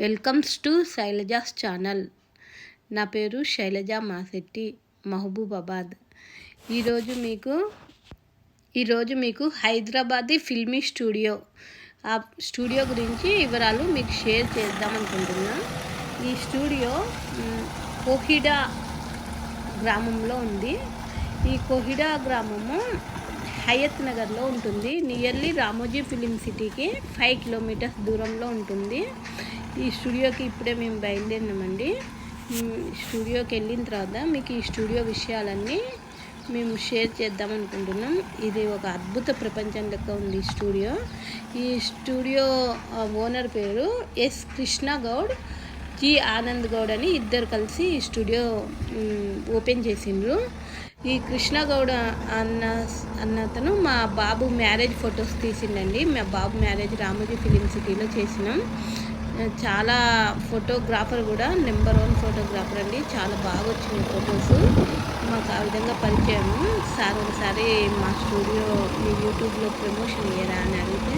Welcomes to Shailaja's channel. నా పేరు Shailaja Masetti, Mahabubabad. ఈరోజు మీకు హైదరాబాదీ ఫిల్మీ స్టూడియో గురించి వివరాలు మీకు షేర్ చేద్దామనుకుంటున్నా. ఈ స్టూడియో కోహిడా గ్రామంలో ఉంది. ఈ కోహిడా గ్రామము హయత్ నగర్లో ఉంటుంది. నియర్లీ రామోజీ ఫిలిం సిటీకి 5 కిలోమీటర్స్ దూరంలో ఉంటుంది. ఈ స్టూడియోకి ఇప్పుడే మేము బయలుదేరినామండి. స్టూడియోకి వెళ్ళిన తర్వాత మీకు ఈ స్టూడియో విషయాలన్నీ మేము షేర్ చేద్దామనుకుంటున్నాం. ఇది ఒక అద్భుత ప్రపంచం లెక్క ఉంది ఈ స్టూడియో ఓనర్ పేరు ఎస్ కృష్ణ గౌడ్, జి ఆనంద్ గౌడ్ అని ఇద్దరు కలిసి ఈ స్టూడియో ఓపెన్ చేసిండ్రు. ఈ కృష్ణ గౌడ్ అన్నతను మా బాబు మ్యారేజ్ ఫొటోస్ తీసిండండి. మా బాబు మ్యారేజ్ రామోజీ ఫిలిం సిటీలో చేసినాం. చాలా ఫోటోగ్రాఫర్ కూడా నెంబర్ 1 ఫోటోగ్రాఫర్ అండి. చాలా బాగా వచ్చినాయి ఫొటోస్. మాకు ఆ విధంగా పరిచయం. సార్ ఒకసారి మా స్టూడియో మీ యూట్యూబ్లో ప్రమోషన్ ఇయ్యరా అని అడిగితే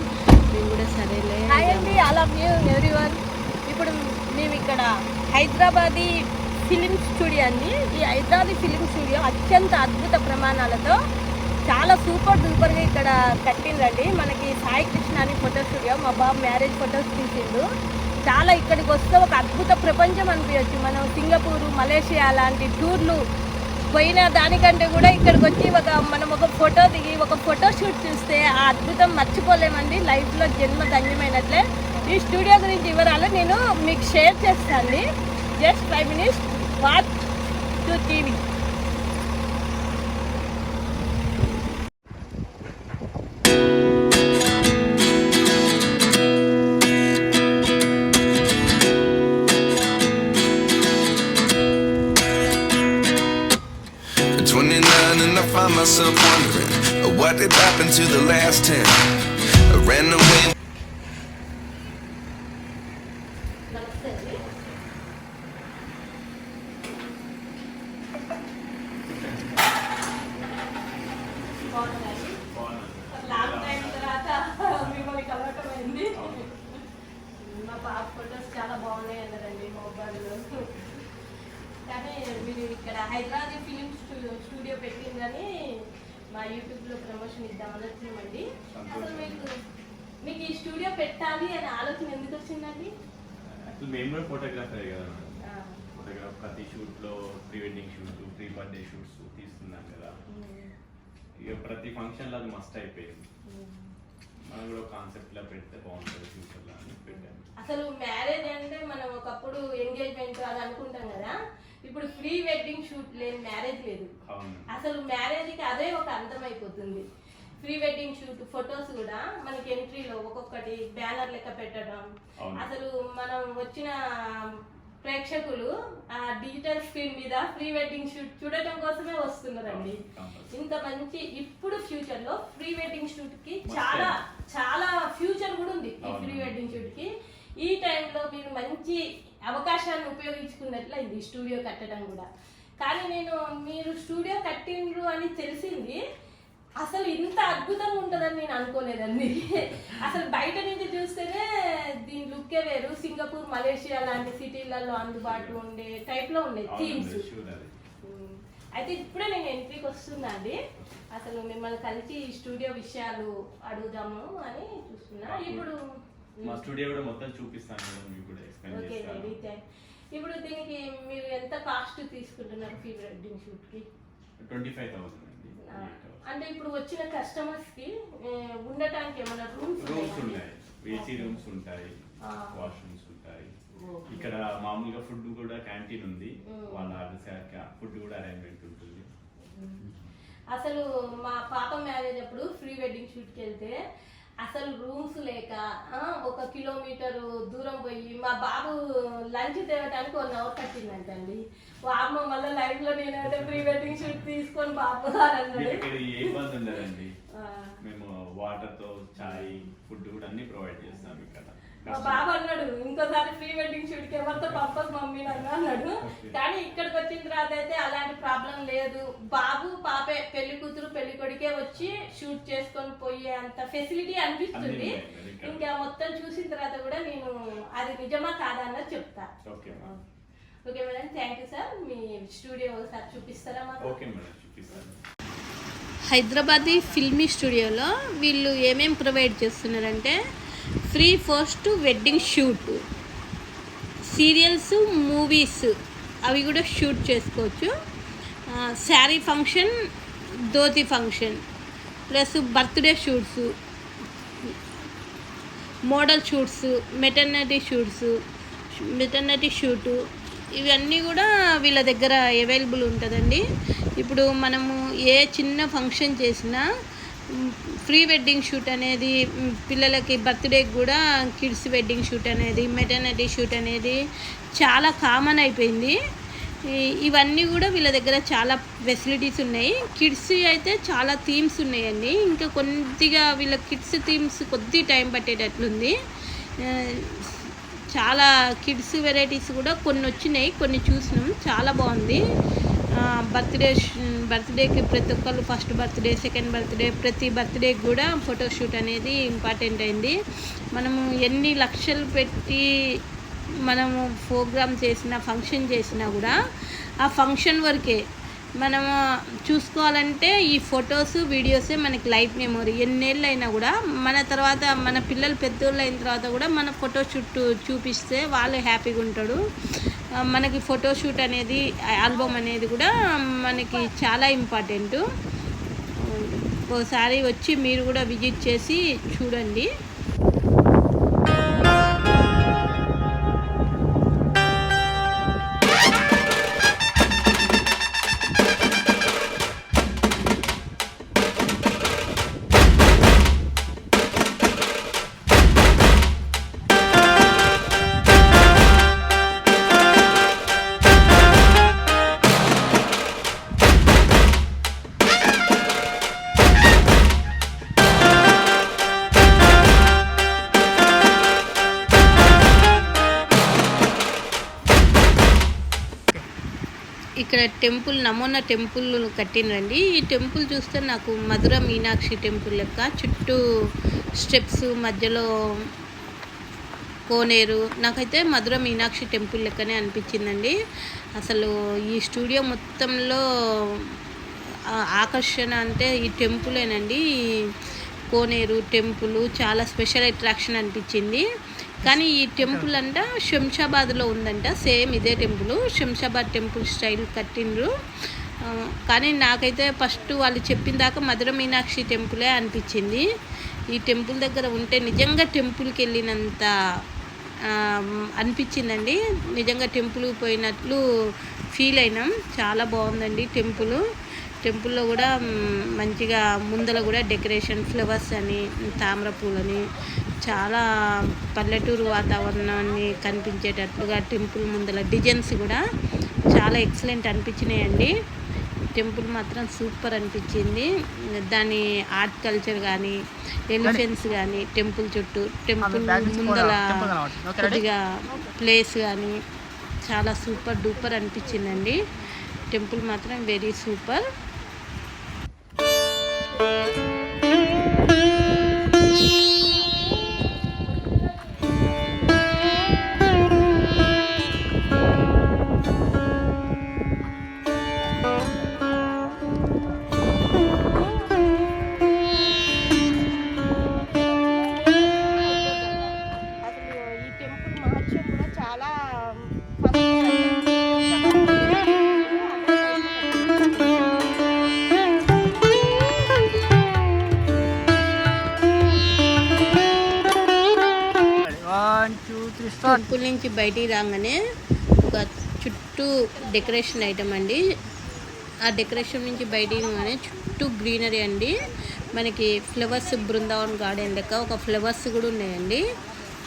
మేము కూడా సరేలే. ఇప్పుడు మేము ఇక్కడ హైదరాబాదీ ఫిలిం స్టూడియో అండి. ఈ హైదరాబాదీ ఫిలిం స్టూడియో అత్యంత అద్భుత ప్రమాణాలతో చాలా సూపర్గా ఇక్కడ కట్టిందండి. మనకి సాయి కృష్ణ అని ఫోటో స్టూడియో, మా బాబు మ్యారేజ్ ఫొటోస్ తీసిండు. చాలా ఇక్కడికి వస్తే ఒక అద్భుత ప్రపంచం అనిపించచ్చు. మనం సింగపూరు, మలేషియా లాంటి టూర్లు పోయిన దానికంటే కూడా ఇక్కడికి వచ్చి మనం ఒక ఫోటో దిగి ఒక ఫోటో షూట్ చూస్తే ఆ అద్భుతం మర్చిపోలేమండి. లైఫ్లో జన్మ ధన్యమైనట్లే. ఈ స్టూడియో గురించి వివరాలు నేను మీకు షేర్ చేస్తాను. Just 5 minutes watch to TV. And I find myself wondering what did happen to the last 10. I ran away. మా పాప ఫొటోస్ చాలా బాగున్నాయి అన్నారండి మొబైల్లో. కానీ మీరు ఇక్కడ హైదరాబాదీ ఫిలిం స్టూడియో పెట్టిందని మా యూట్యూబ్లో ప్రమోషన్ ఇద్దామని వచ్చినామండి. అసలు మీకు ఈ స్టూడియో పెట్టాలి అనే ఆలోచన ఎందుకు వచ్చిందండి? అసలు మేము కూడా ఫోటోగ్రాఫరే కదా. ఫోటోగ్రాఫ్ ప్రతి షూట్లో pre wedding shoot, pre birthday shoots తీస్తున్నాం కదా. ఇక ప్రతి ఫంక్షన్లో అది మస్ట్ అయిపోయింది. మనం కూడా కాన్సెప్ట్లా పెడితే బాగుంటుంది ఫ్యూచర్లో అని పెట్టాము. అసలు మ్యారేజ్ అంటే మనం ఒకప్పుడు ఎంగేజ్మెంట్ అది అనుకుంటాం కదా. ఇప్పుడు ప్రీ వెడ్డింగ్ షూట్ లేని మ్యారేజ్ లేదు. అసలు మ్యారేజ్కి అదే ఒక అర్థం అయిపోతుంది. ప్రీ వెడ్డింగ్ షూట్ ఫొటోస్ కూడా మనకి ఎంట్రీలో ఒక్కొక్కటి బ్యానర్ లెక్క పెట్టడం. అసలు మనం వచ్చిన ప్రేక్షకులు ఆ డిజిటల్ స్క్రీన్ మీద ప్రీ వెడ్డింగ్ షూట్ చూడటం కోసమే వస్తున్నారండి. ఇంత మంచి ఇప్పుడు ఫ్యూచర్ లో ప్రీ వెడ్డింగ్ షూట్ కి చాలా చాలా ఫ్యూచర్ కూడా ఉంది. ఈ ప్రీ వెడ్డింగ్ షూట్ కి ఈ టైంలో మీరు మంచి అవకాశాన్ని ఉపయోగించుకున్నట్లయింది స్టూడియో కట్టడం కూడా. కానీ మీరు స్టూడియో కట్టిండ్రు అని తెలిసింది. అసలు ఇంత అద్భుతంగా ఉంటుందని నేను అనుకోలేదండి. అసలు బయట నుంచి చూస్తేనే దీని లుక్కే వేరు. సింగపూర్, మలేషియా లాంటి సిటీలలో అందుబాటులో ఉండే టైప్లో ఉండే థీమ్స్. అయితే ఇప్పుడే నేను ఎంట్రీకి వస్తున్నా అండి. అసలు మిమ్మల్ని కలిసి స్టూడియో విషయాలు అడుగుదాము అని చూస్తున్నా. ఇప్పుడు మా స్టూడియో కూడా మొత్తం చూపిస్తాను. ఇప్పుడు దీనికి మీరు ఎంత కాస్ట్ తీసుకుంటున్నారు ప్రీ వెడ్డింగ్ షూట్ కి? 25,000 అండి. అంటే ఇప్పుడు వచ్చిన కస్టమర్స్ కి ఉండటానికి ఏమైనా రూమ్స్ ఉంటాయి? ఏసీ రూమ్స్ ఉంటాయి, వాష్రూమ్స్ ఉంటాయి. ఇక్కడ మామూలుగా ఫుడ్ కూడా క్యాంటీన్ ఉంది. వాళ్ళ ఫుడ్ కూడా అరేంజ్మెంట్ ఉంటుంది. అసలు మా పాప మ్యారేజ్ అప్పుడు ప్రీ వెడ్డింగ్ షూట్కి వెళ్తే అసలు రూమ్స్ లేక 1 కిలోమీటర్ దూరం పోయి మా బాబు లంచ్ తేవడానికి 1 అవర్ పట్టిందంటండి. అమ్మ మళ్ళీ లైఫ్ లో నేనైతే ప్రీ వెడ్డింగ్ షూట్ తీసుకొని బాబు మేము వాటర్ తో చాయ్, ఫుడ్ కూడా అన్ని ప్రొవైడ్ చేస్తాం ఇక్కడ. మా బాబు అన్నాడు ఇంకోసారి ప్రీ వెడ్డింగ్ షూట్ కి ఎవరితో పంపదు మమ్మీ నన్ను అన్నాడు. కానీ ఇక్కడికి వచ్చిన తర్వాత అయితే అలాంటి ప్రాబ్లం లేదు. బాబు పాపే పెళ్లి కూతురు పెళ్లి కొడుకే వచ్చి షూట్ చేసుకొని పోయే అంత ఫెసిలిటీ అనిపిస్తుంది. ఇంకా మొత్తం చూసిన తర్వాత కూడా నేను అది నిజమా కాదా అన్నది చెప్తా. Okay madam, thank you sir. Me studio ఒకసారి చూపిస్తారా మాకు? ఓకే మేడం, చూపిస్తాను. హైదరాబాదీ ఫిల్మీ స్టూడియోలో వీళ్ళు ఏమేమి ప్రొవైడ్ చేస్తున్నారంటే free post wedding shoot, serials, movies అవి కూడా షూట్ చేసుకోవచ్చు. Sari function, dhoti function, plus birthday shoots, model shoots, maternity shoot ఇవన్నీ కూడా వీళ్ళ దగ్గర అవైలబుల్ ఉంటుందండి. ఇప్పుడు మనము ఏ చిన్న ఫంక్షన్ చేసినా ప్రీ వెడ్డింగ్ షూట్ అనేది, పిల్లలకి బర్త్డేకి కూడా కిడ్స్ వెడ్డింగ్ షూట్ అనేది, మెటర్నిటీ షూట్ అనేది చాలా కామన్ అయిపోయింది. ఇవన్నీ కూడా వీళ్ళ దగ్గర చాలా ఫెసిలిటీస్ ఉన్నాయి. కిడ్స్ అయితే చాలా థీమ్స్ ఉన్నాయండి. ఇంకా కొద్దిగా వీళ్ళ కిడ్స్ థీమ్స్ కొద్ది టైం పట్టేటట్లుంది. చాలా కిడ్స్ వెరైటీస్ కూడా కొన్ని వచ్చినాయి, కొన్ని చూసినాం. చాలా బాగుంది. బర్త్డేకి ప్రతి ఒక్కళ్ళు ఫస్ట్ బర్త్డే, సెకండ్ బర్త్డే, ప్రతి బర్త్డేకి కూడా ఫోటోషూట్ అనేది ఇంపార్టెంట్ అయింది. మనము ఎన్ని లక్షలు పెట్టి మనము ప్రోగ్రామ్ చేసినా, ఫంక్షన్ చేసినా కూడా ఆ ఫంక్షన్ వరకే మనము చూసుకోవాలంటే ఈ ఫొటోస్, వీడియోసే మనకి లైఫ్ మెమొరీ. ఎన్నేళ్ళు అయినా కూడా మన తర్వాత మన పిల్లలు పెద్దోళ్ళు అయిన తర్వాత కూడా మన ఫోటోషూట్ చూపిస్తే వాళ్ళు హ్యాపీగా ఉంటాడు. మనకి ఫోటోషూట్ అనేది, ఆల్బమ్ అనేది కూడా మనకి చాలా ఇంపార్టెంట్. ఒకసారి వచ్చి మీరు కూడా విజిట్ చేసి చూడండి. ఇక్కడ టెంపుల్, నమూనా టెంపుల్ కట్టినండి. ఈ టెంపుల్ చూస్తే నాకు మధుర మీనాక్షి టెంపుల్ లెక్క, చుట్టూ స్టెప్స్, మధ్యలో కోనేరు. నాకైతే మధుర మీనాక్షి టెంపుల్ లెక్కనే అనిపించిందండి. అసలు ఈ స్టూడియో మొత్తంలో ఆకర్షణ అంటే ఈ టెంపులేనండి. కోనేరు టెంపుల్ చాలా స్పెషల్ అట్రాక్షన్ అనిపించింది. కానీ ఈ టెంపుల్ అంట శంషాబాద్లో ఉందంట. సేమ్ ఇదే టెంపుల్, శంషాబాద్ టెంపుల్ స్టైల్ కట్టిండ్రు. కానీ నాకైతే ఫస్ట్ వాళ్ళు చెప్పిన దాకా మధుర మీనాక్షి టెంపులే అనిపించింది. ఈ టెంపుల్ దగ్గర ఉంటే నిజంగా టెంపుల్కి వెళ్ళినంత అనిపించిందండి. నిజంగా టెంపుల్కి పోయినట్లు ఫీల్ అయినాం. చాలా బాగుందండి టెంపుల్లో కూడా మంచిగా ముందర కూడా డెకరేషన్, ఫ్లవర్స్ అని, తామర పూలని, చాలా పల్లెటూరు వాతావరణాన్ని కనిపించేటట్లుగా టెంపుల్ ముందర డిజైన్స్ కూడా చాలా ఎక్సలెంట్ అనిపించినాయండి. టెంపుల్ మాత్రం సూపర్ అనిపించింది. దాని ఆర్ట్ కల్చర్ కానీ, ఎలిఫెంట్స్ కానీ, టెంపుల్ చుట్టూ, టెంపుల్ ముందర కొద్దిగా ప్లేస్ కానీ చాలా సూపర్ డూపర్ అనిపించిందండి. టెంపుల్ మాత్రం వెరీ సూపర్. టెంపుల్ నుంచి బయటికి రాగానే ఒక చుట్టూ డెకరేషన్ ఐటమ్ అండి. ఆ డెకరేషన్ నుంచి బయటికి రాగానే చుట్టూ గ్రీనరీ అండి. మనకి ఫ్లవర్స్, బృందావన్ గార్డెన్ లెక్క ఒక ఫ్లవర్స్ కూడా ఉన్నాయండి.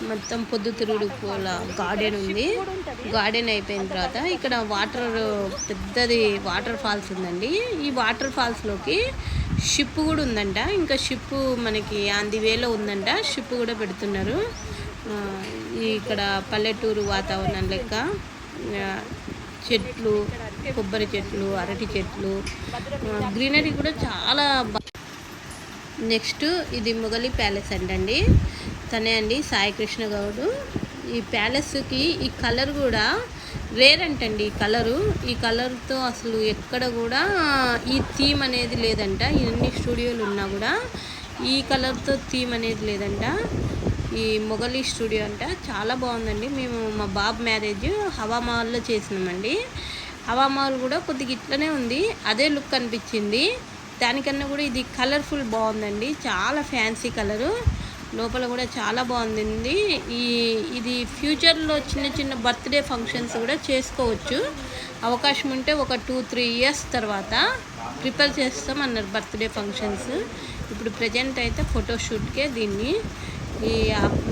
మొత్తం పొద్దుతిరుగుడు పూల గార్డెన్ ఉంది. గార్డెన్ అయిపోయిన తర్వాత ఇక్కడ పెద్దది వాటర్ ఫాల్స్ ఉందండి. ఈ వాటర్ ఫాల్స్లోకి షిప్ కూడా ఉందంట. ఇంకా షిప్ మనకి ఆన్ ది వేలో ఉందంట. షిప్ కూడా పెడుతున్నారు. ఇక్కడ పల్లెటూరు వాతావరణం లెక్క చెట్లు, కొబ్బరి చెట్లు, అరటి చెట్లు, గ్రీనరీ కూడా చాలా నెక్స్ట్ ఇది మొగలి ప్యాలెస్ అంటండి. తనే అండి సాయి కృష్ణ గౌడ్. ఈ ప్యాలెస్కి ఈ కలర్ కూడా రేర్ అంటండి. ఈ కలర్తో అసలు ఎక్కడ కూడా ఈ థీమ్ అనేది లేదంట. ఎన్ని స్టూడియోలు ఉన్నా కూడా ఈ కలర్తో థీమ్ అనేది లేదంట. ఈ మొగలి స్టూడియో అంట. చాలా బాగుందండి. మేము మా బాబు మ్యారేజ్ హవామాల్లో చేసినామండి. హవామాల్ కూడా కొద్దిగా ఇట్లనే ఉంది, అదే లుక్ అనిపించింది. దానికన్నా కూడా ఇది కలర్ఫుల్ బాగుందండి. చాలా ఫ్యాన్సీ కలరు, లోపల కూడా చాలా బాగుంది. ఇది ఫ్యూచర్లో చిన్న చిన్న బర్త్డే ఫంక్షన్స్ కూడా చేసుకోవచ్చు. అవకాశం ఉంటే ఒక 2-3 ఇయర్స్ తర్వాత ప్రిపేర్ చేస్తాం అన్నారు బర్త్డే ఫంక్షన్స్. ఇప్పుడు ప్రజెంట్ అయితే ఫోటోషూట్కే దీన్ని. ఈ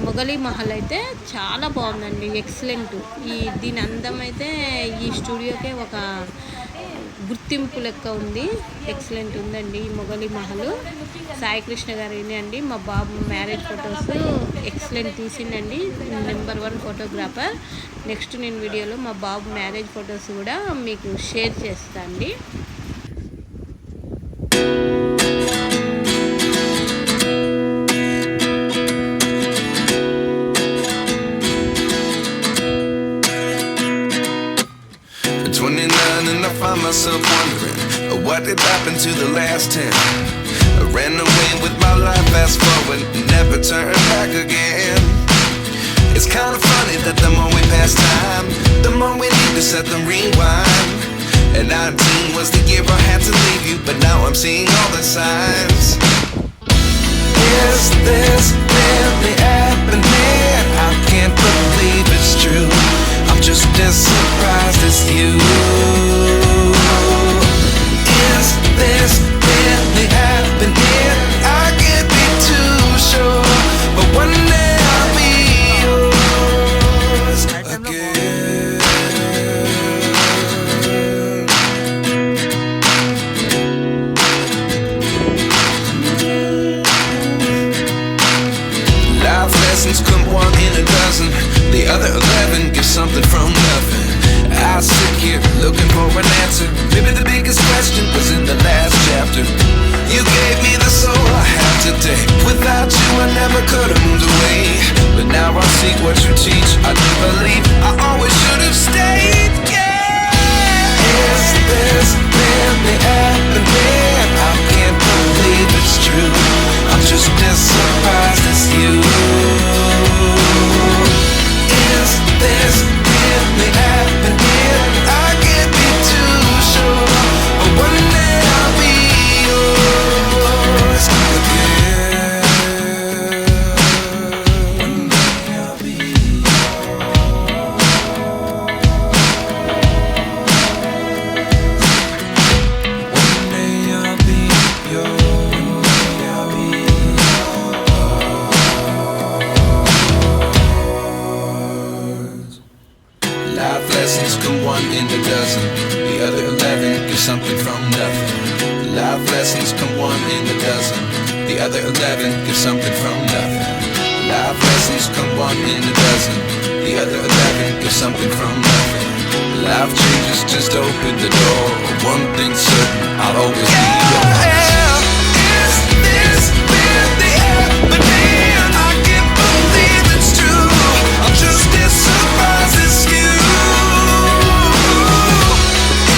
మొగలి మహల్ అయితే చాలా బాగుందండి, ఎక్సలెంట్. దీని అందం అయితే ఈ స్టూడియోకే ఒక గుర్తింపు లెక్క ఉంది. ఎక్సలెంట్ ఉందండి ఈ మొగలి మహల్. సాయి కృష్ణ గారిని అండి మా బాబు మ్యారేజ్ ఫొటోస్ ఎక్సలెంట్ తీసిందండి. Number 1 photographer. నెక్స్ట్ నేను వీడియోలో మా బాబు మ్యారేజ్ ఫొటోస్ కూడా మీకు షేర్ చేస్తాను అండి. And I find myself wondering what did happen to the last 10. I ran away with my life, fast forward, never turn back again. It's kind of funny that the more we pass time, the more we need to set them rewind. And 19 was the year I had to leave you, but now I'm seeing all the signs. Is this really happening? I can't believe it's true. I'm just as surprised as you. Is this really happening? I can't be too sure, but one day I'll be yours again. Life lessons come 1 in a dozen. The other 11 give something from nothing. I sit here looking for an answer. Maybe the biggest question was in the last chapter. You gave me the soul I have today. Without you I never could have moved away. But now I see what you teach. I do believe I always should have stayed. Yeah. Is this really happening? I can't believe it's true. I'm just as surprised as you. Is this really happening? I can't be too sure, but one day I'll be yours again. One day I'll be yours. One day I'll be yours. One day I'll be yours. Life lessons come 1 in a dozen. The other 11 give something from nothing. Life lessons come 1 in a dozen. The other 11 give something from nothing. Life lessons come 1 in a dozen. The other 11 give something from nothing. Life changes, just open the door. One thing's certain, I'll always be yours. Is this really happening? I can't believe it's true. I'm just as surprised as you.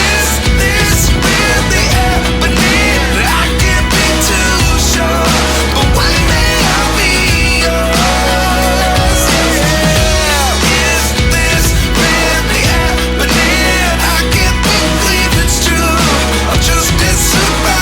Is this really happening? I can't be too sure, but one day I'll be yours. Yeah. Is this really happening? I can't believe it's true. I'm just as surprised.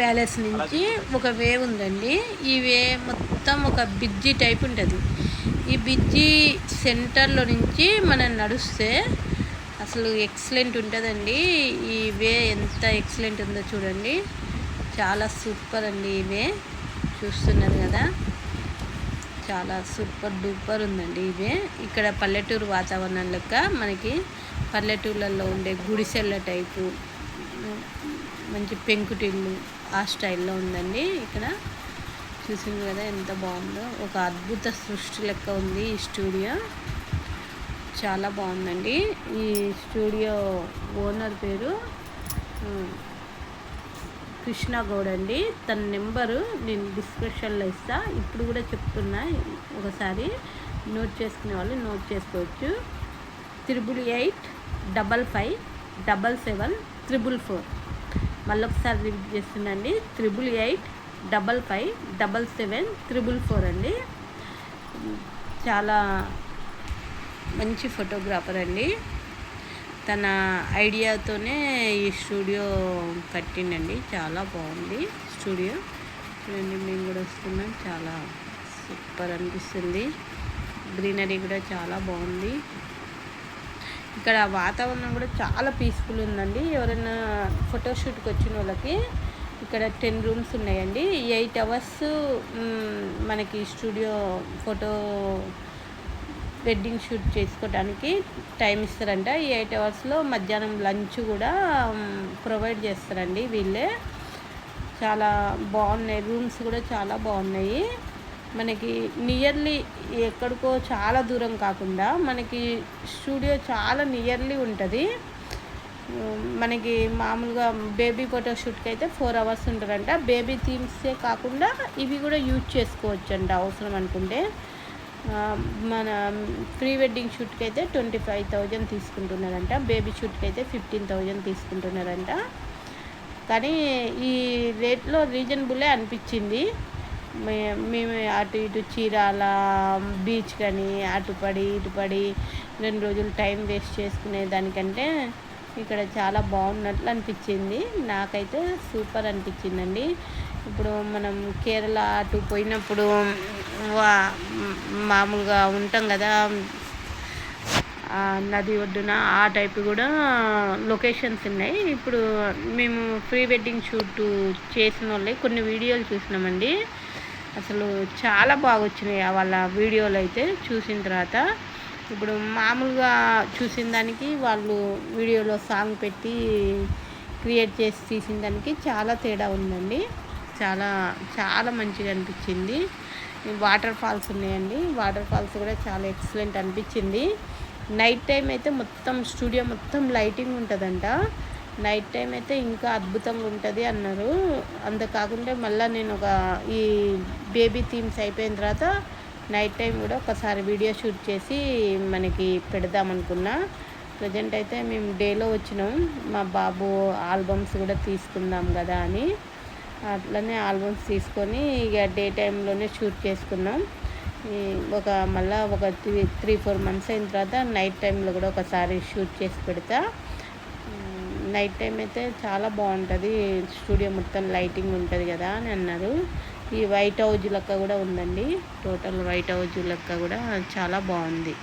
Palace నుంచి ఒక వే ఉందండి. ఈ వే మొత్తం ఒక bridge type ఉంటుంది. ఈ bridge సెంటర్లో నుంచి మనం నడుస్తే అసలు ఎక్సలెంట్ ఉంటుందండి. ఈ వే ఎంత ఎక్సలెంట్ ఉందో చూడండి, చాలా సూపర్ అండి. ఈ వే చూస్తున్నారు కదా, చాలా సూపర్ డూపర్ ఉందండి ఈ వే. ఇక్కడ పల్లెటూరు వాతావరణం లెక్క మనకి పల్లెటూళ్ళల్లో ఉండే గుడిసెళ్ళ టైపు మంచి పెంకుటిల్లు ఆ స్టైల్లో ఉందండి. ఇక్కడ చూసింది కదా ఎంత బాగుందో, ఒక అద్భుత సృష్టి లెక్క ఉంది ఈ స్టూడియో. చాలా బాగుందండి. ఈ స్టూడియో ఓనర్ పేరు కృష్ణ గౌడ్ అండి. తన నెంబరు నేను డిస్క్రిప్షన్లో ఇస్తా. ఇప్పుడు కూడా చెప్తున్నా, ఒకసారి నోట్ చేసుకునే వాళ్ళు నోట్ చేసుకోవచ్చు. 8885577744. మళ్ళొకసారి రిపీట్ చేస్తున్నాండి, 8885577744 అండి. చాలా మంచి ఫోటోగ్రాఫర్ అండి. తన ఐడియాతోనే ఈ స్టూడియో కట్టిండండి. చాలా బాగుంది స్టూడియో. చూడండి, మేము కూడా వస్తున్నాం. చాలా సూపర్ అనిపిస్తుంది. గ్రీనరీ కూడా చాలా బాగుంది. ఇక్కడ వాతావరణం కూడా చాలా పీస్ఫుల్ ఉందండి. ఎవరైనా ఫోటోషూట్కి వచ్చిన వాళ్ళకి ఇక్కడ 10 రూమ్స్ ఉన్నాయండి. 8 hours మనకి స్టూడియో ఫోటో వెడ్డింగ్ షూట్ చేసుకోవడానికి టైం ఇస్తారంట. ఈ 8 hours మధ్యాహ్నం లంచ్ కూడా ప్రొవైడ్ చేస్తారండి వీళ్ళే. చాలా బాగున్నాయి రూమ్స్ కూడా, చాలా బాగున్నాయి. మనకి నియర్లీ ఎక్కడికో చాలా దూరం కాకుండా మనకి స్టూడియో చాలా నియర్లీ ఉంటుంది. మనకి మామూలుగా బేబీ ఫోటోషూట్కి అయితే 4 hours ఉంటారంట. బేబీ థీమ్సే కాకుండా ఇవి కూడా యూజ్ చేసుకోవచ్చు అంట అవసరం అనుకుంటే. మన ప్రీ వెడ్డింగ్ షూట్కి అయితే 25,000 తీసుకుంటున్నారంట. బేబీ షూట్కి అయితే 15,000 తీసుకుంటున్నారంట. కానీ ఈ రేట్లో రీజనబులే అనిపించింది. మేము అటు ఇటు చీరాల బీచ్ కానీ అటు పడి 2 రోజులు టైం వేస్ట్ చేసుకునే దానికంటే ఇక్కడ చాలా బాగున్నట్లు అనిపించింది. నాకైతే సూపర్ అనిపించిందండి. ఇప్పుడు మనం కేరళ అటు పోయినప్పుడు మామూలుగా ఉంటాం కదా నది ఒడ్డున, ఆ టైపు కూడా లొకేషన్స్ ఉన్నాయి. ఇప్పుడు మేము ప్రీ వెడ్డింగ్ షూట్ చేసిన వాళ్ళే కొన్ని వీడియోలు చూసినామండి. అసలు చాలా బాగా వచ్చినాయి వాళ్ళ వీడియోలు అయితే చూసిన తర్వాత. ఇప్పుడు మామూలుగా చూసిన దానికి వాళ్ళు వీడియోలో సాంగ్ పెట్టి క్రియేట్ చేసి తీసిన దానికి చాలా తేడా ఉందండి. చాలా చాలా మంచిగా అనిపించింది. వాటర్ ఫాల్స్ ఉన్నాయండి. వాటర్ ఫాల్స్ కూడా చాలా ఎక్సలెంట్ అనిపించింది. నైట్ టైం అయితే మొత్తం స్టూడియో మొత్తం లైటింగ్ ఉంటుందంట. నైట్ టైం అయితే ఇంకా అద్భుతంగా ఉంటుంది అన్నారు. అంతకాకుండా మళ్ళీ నేను ఈ బేబీ థీమ్స్ అయిపోయిన తర్వాత నైట్ టైం కూడా ఒకసారి వీడియో షూట్ చేసి మనకి పెడదామనుకున్నా. ప్రజెంట్ అయితే మేము డేలో వచ్చినాం. మా బాబు ఆల్బమ్స్ కూడా తీసుకుందాం కదా అని అట్లనే ఆల్బమ్స్ తీసుకొని ఇక డే టైంలోనే షూట్ చేసుకున్నాం. మళ్ళీ ఒక 3-4 months అయిన తర్వాత నైట్ టైంలో కూడా ఒకసారి షూట్ చేసి పెడతా. నైట్ టైం అయితే చాలా బాగుంటుంది. స్టూడియో మొత్తం లైటింగ్ ఉంటుంది కదా అని అన్నారు. ఈ వైట్ హౌజ్ లెక్క కూడా ఉందండి. టోటల్ వైట్ హౌజ్ లెక్క కూడా చాలా బాగుంది.